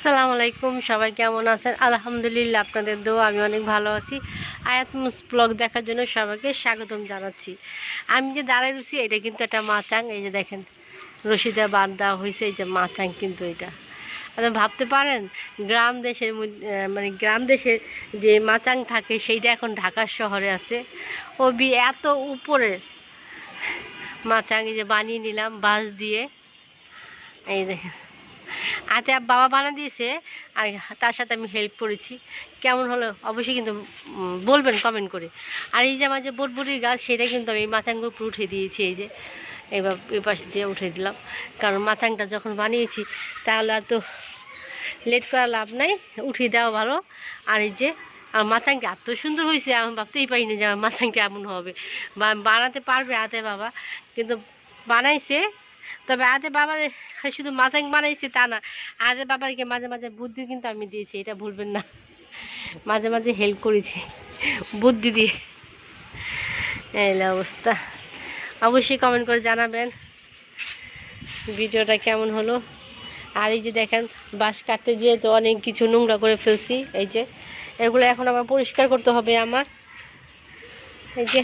আসসালামু আলাইকুম, সবাই কেমন আছেন? আলহামদুলিল্লাহ, আপনাদের দোয়া আমি অনেক ভালো আছি। আয়াত মুস ব্লগ দেখার জন্য সবাইকে স্বাগতম জানাচ্ছি। আমি যে দাঁড়ায় রয়েছি, এটা কিন্তু একটা মাচাং। এই যে দেখেন, রশিদা বাঁধ দেওয়া হয়েছে। এই যে মাচাং কিন্তু এটা, আপনি ভাবতে পারেন গ্রাম দেশের মধ্যে, মানে গ্রাম দেশে যে মাচাং থাকে সেইটা এখন ঢাকার শহরে আছে। ও এত উপরে মাচাং এই যে বানিয়ে নিলাম বাঁশ দিয়ে। এই দেখেন, হাতে বাবা বানা দিয়েছে, আর তার সাথে আমি হেল্প করেছি। কেমন হলো অবশ্যই কিন্তু বলবেন কমেন্ট করে। আর এই যে আমার যে বটবটির গাছ, সেটা কিন্তু আমি মাচাঙ্গুর উপর উঠে দিয়েছি। এই যে এবার এই পাশ দিয়ে উঠে দিলাম, কারণ মাচাংটা যখন বানিয়েছি তাহলে আর তো লেট করা লাভ নাই, উঠিয়ে দেওয়া ভালো। আর এই যে আমার মাচাংটা এত সুন্দর হয়েছে, আমি ভাবতেই পারিনি যে আমার মাচাংটা এমন হবে। বানাতে পারবে হাতে বাবা, কিন্তু বানাইছে। তবে আদে বাবার শুধু মাচাং বানাইছে তা না, আদে বাবারকে মাঝে মাঝে বুদ্ধি কিন্তু আমি দিয়েছি, এটা ভুলবেন না। মাঝে মাঝে হেল্প করেছি বুদ্ধি দিয়ে। এই অবস্থা, অবশ্যই কমেন্ট করে জানাবেন ভিডিওটা কেমন হলো। আর এই যে দেখেন, বাঁশ কাটতে যেয়ে তো অনেক কিছু নোংরা করে ফেলছি। এই যে এগুলো এখন আবার পরিষ্কার করতে হবে আমার। এই যে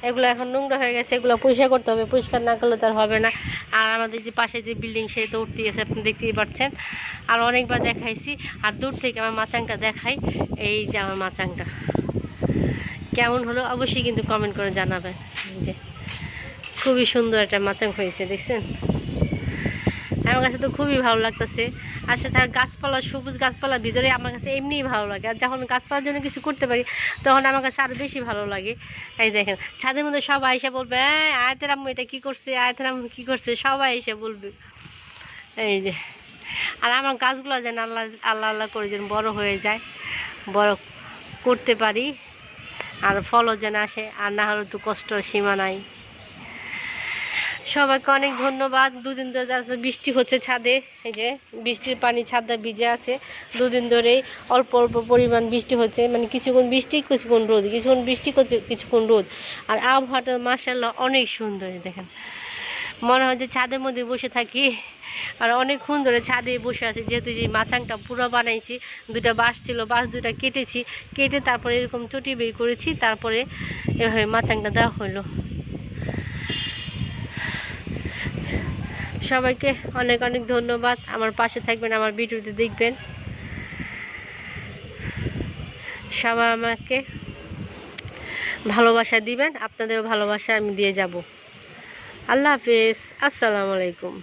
এগুলো এখন নোংরা হয়ে গেছে, এগুলো পরিষ্কার করতে হবে, পরিষ্কার না করলে তো আর হবে না। আর আমাদের যে পাশে যে বিল্ডিং, সে তো উঠতে গেছে, আপনি দেখতেই পাচ্ছেন। আর অনেকবার দেখাইছি, আর দূর থেকে আমার মাচাংটা দেখাই। এই যে আমার মাচাংটা কেমন হলো অবশ্যই কিন্তু কমেন্ট করে জানাবেন। এই যে খুবই সুন্দর একটা মাচাং হয়েছে, দেখছেন? আমার কাছে তো খুবই ভালো লাগতেছে। আর সাথে গাছপালা, সবুজ গাছপালার ভিতরে আমার কাছে এমনিই ভালো লাগে। আর যখন গাছপালার জন্য কিছু করতে পারি, তখন আমার কাছে আরও বেশি ভালো লাগে। এই দেখেন, ছাদের মধ্যে সবাই এসে বলবে, হ্যাঁ আয়াতের আম্মু এটা কী করছে, আয়াতের আম্মু কী করছে, সবাই এসে বলবে। এই যে, আর আমার গাছগুলো যেন আল্লাহ আল্লাহ আল্লাহ করে যেন বড় হয়ে যায়, বড় করতে পারি, আর ফলও যেন আসে। আর না হলে তো কষ্টর সীমা নাই। সবাইকে অনেক ধন্যবাদ। দুদিন ধরে বৃষ্টি হচ্ছে ছাদে, এই যে বৃষ্টির পানি ছাদে ভিজে আছে। দুদিন ধরেই অল্প অল্প পরিমাণ বৃষ্টি হচ্ছে, মানে কিছুক্ষণ বৃষ্টি কিছুক্ষণ রোদ, কিছুক্ষণ বৃষ্টি কিছুক্ষণ রোদ। আর আবহাওয়াটা মাশাআল্লাহ অনেক সুন্দর। দেখেন, মনে হয় যে ছাদের মধ্যে বসে থাকি। আর অনেকক্ষণ ধরে ছাদে বসে আছি, যেহেতু যে মাচাংটা পুরো বানাইছি। দুটা বাঁশ ছিল, বাঁশ দুটা কেটেছি, কেটে তারপরে এরকম চটি বের করেছি, তারপরে এভাবে মাচাংটা দেওয়া হলো। সবাইকে অনেক অনেক ধন্যবাদ। আমার পাশে থাকবেন, আমার ভিডিওতে দেখবেন। সবাই আমাকে ভালোবাসা দিবেন, আপনাদেরও ভালোবাসা আমি দিয়ে যাব। আল্লাহ হাফেজ, আসসালামু আলাইকুম।